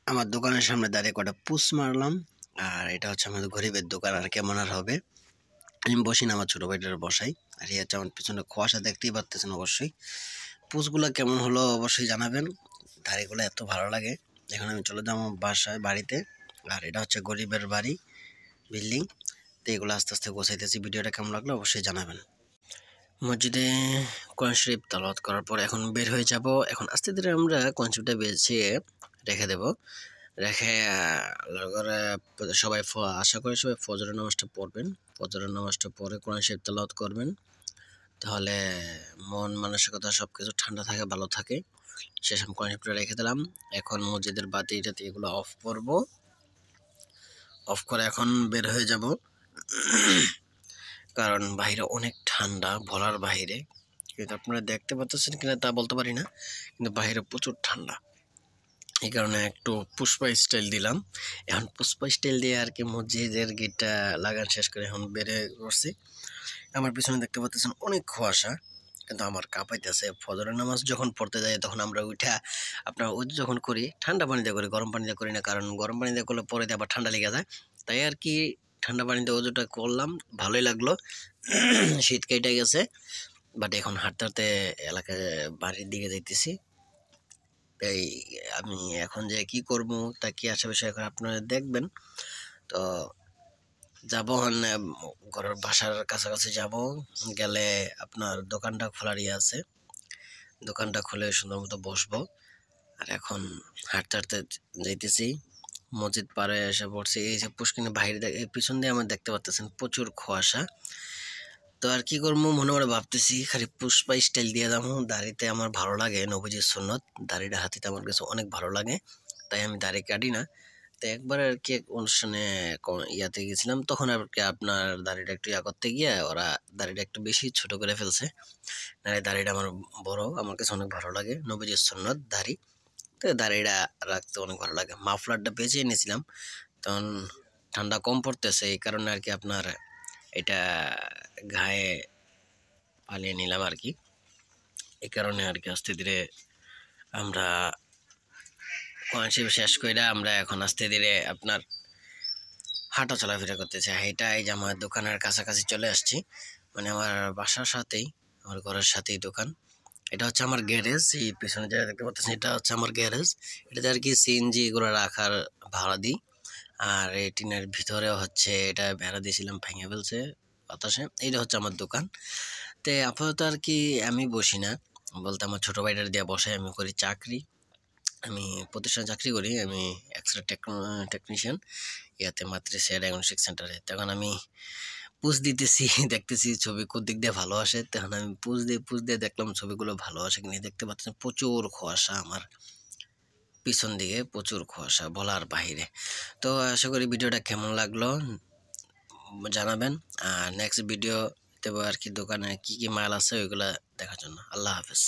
আমার দোকানের সামনে দাঁড়িয়ে কটা পুশ মারলাম। আর এটা হচ্ছে আমাদের গরিবের দোকান, আর কেমন আর হবে। আমি বসি না, আমার ছোট ভাইটার বসাই। আর এই হচ্ছে আমার পিছনে কুয়াশা, দেখতেই পারতেছেন অবশ্যই। পুশগুলো কেমন হলো অবশ্যই জানাবেন। দাড়িগুলো এত ভালো লাগে। এখন আমি চলে যাবো বাসায়, বাড়িতে। আর এটা হচ্ছে গরিবের বাড়ি, বিল্ডিং। তো এগুলো আস্তে আস্তে গোছাইতেছি। ভিডিওটা কেমন লাগলো অবশ্যই জানাবেন। মসজিদে কোরআন শরীফ তেলাওয়াত করার পর এখন বের হয়ে যাব। এখন আস্তে ধীরে আমরা কোরআন শরীফটা বেছিয়ে রেখে দেব। রেখে আল্লাহর ঘরে সবাই আশা করি সবাই ফজরের নামাজটা পড়বেন। ফজরের নামাজটা পড়ে কোরআন শরীফ তেলাওয়াত করবেন। তাহলে মন মানসিকতা সবকিছু ঠান্ডা থাকে, ভালো থাকে। শেষ আমি কোরআন শরীফটা রেখে দিলাম। এখন মসজিদের বাতিটাতে এগুলো অফ করব। অফ করে এখন বের হয়ে যাব, কারণ বাইরে অনেক ঠান্ডা, বলার বাইরে। কিন্তু আপনারা দেখতে পাচ্ছেন কিনা তা বলতে পারি না, কিন্তু বাইরে প্রচুর ঠান্ডা। এই কারণে একটু পুষ্পা স্টাইল দিলাম। এখন পুষ্পা স্টাইল দিয়ে আর কি মসজিদের গেটটা লাগান শেষ করে এখন বেরে করছি। আমার পিছনে দেখতে পাচ্ছেন অনেক কুয়াশা, কিন্তু আমার কাঁপাইতেছে। ফজরের নামাজ যখন পড়তে যাই তখন আমরা উঠা আপনার ওই যখন করি ঠান্ডা পানিতে করি, গরম পানিতে করি না, কারণ গরম পানিতে করলে পরে আবার ঠান্ডা লেগে যায়। তাই আর কি ঠান্ডা পানিতে ওজুটা করলাম, ভালোই লাগলো। শীত কেটে গেছে। বাট এখন হাঁটতে হাঁটতে এলাকায় বাড়ির দিকে যাইতেছি। তাই আমি এখন যে কি করব তা কি আশেপাশে এখন আপনারা দেখবেন। তো যাব ঘরের বাসার কাছাকাছি যাব। গেলে আপনার দোকানটা খোলারই আছে, দোকানটা খুলে সুন্দর মতো বসবো। আর এখন হাঁটতে হাঁটতে যাইতেছি, মসজিদ পাড়ে এসে পড়ছি। এই যে পুষ্কিনের বাইরে পিছন দিয়ে আমার দেখতে পাচ্ছেন প্রচুর কুয়াশা। তো আর কি করবো মনে মনে ভাবতেছি, খালি পুষ্পা স্টাইল দিয়ে যাবো। দাড়িতে আমার ভালো লাগে, নবীজির সুন্নত। দাড়িটা হাতিতে আমার কাছে অনেক ভালো লাগে, তাই আমি দাড়ি কাটি না। তো একবার আর কি এক অনুষ্ঠানে ইয়াতে গেছিলাম, তখন আর কি আপনার দাড়িটা একটু ইয়া করতে গিয়ে ওরা দাড়িটা একটু বেশি ছোট করে ফেলছে। নাহলে দাড়িটা আমার বড়, আমার কাছে অনেক ভালো লাগে, নবীজির সুন্নত দাড়ি। তো দাড়িটা রাখতে অনেক ভালো লাগে। মাফলারটা বেঁচে এনেছিলাম, তখন ঠান্ডা কম পড়তেছে, এই কারণে আর কি আপনার এটা গায়ে পালিয়ে নিলাম আর কি। এই কারণে আর কি আস্তে ধীরে আমরা কোরআন শরীফ শেষ করে আমরা এখন আস্তে ধীরে আপনার হাঁটা চলাফেরা করতেছি। এটা এই যে আমার দোকানের কাছাকাছি চলে আসছি, মানে আমার বাসার সাথেই, আমার ঘরের সাথেই দোকান। এটা হচ্ছে আমার গ্যারেজ। এই পিছনে যেটা দেখতে পাচ্ছেন এটা হচ্ছে আমার গ্যারেজ। এটাতে আর কি সিএনজি এগুলো রাখার ভাড়া দিই। আর এই টিনের ভিতরে হচ্ছে এটা বেড়া দিয়েছিলাম, ভেঙে ফেলছে বাতাসে। এইটা হচ্ছে আমার দোকান। তো আপাতত আর কি আমি বসি না, বলতে আমার ছোট ভাইটার দিয়ে বসে। আমি করি চাকরি, আমি প্রতিষ্ঠানে চাকরি করি। আমি এক্সরে টেকনিশিয়ান ইয়াতে মাতৃশ্রী ডায়াগনস্টিক সেন্টারে। তখন আমি পুজ দিতেছি, দেখতেছি ছবি কোন দিক দিয়ে ভালো আসে। তখন আমি পুজ দিয়ে দেখলাম ছবিগুলো ভালো আসে কিনা। দেখতে পাচ্ছেন প্রচুর কুয়াশা, আমার পিছন দিকে প্রচুর কুয়াশা, বলার বাহিরে। তো আশা করি ভিডিওটা কেমন লাগলো জানাবেন। আর নেক্সট ভিডিও দেবো আর কি দোকানে কি কি মাল আছে ওইগুলা দেখার জন্য। আল্লাহ হাফেজ।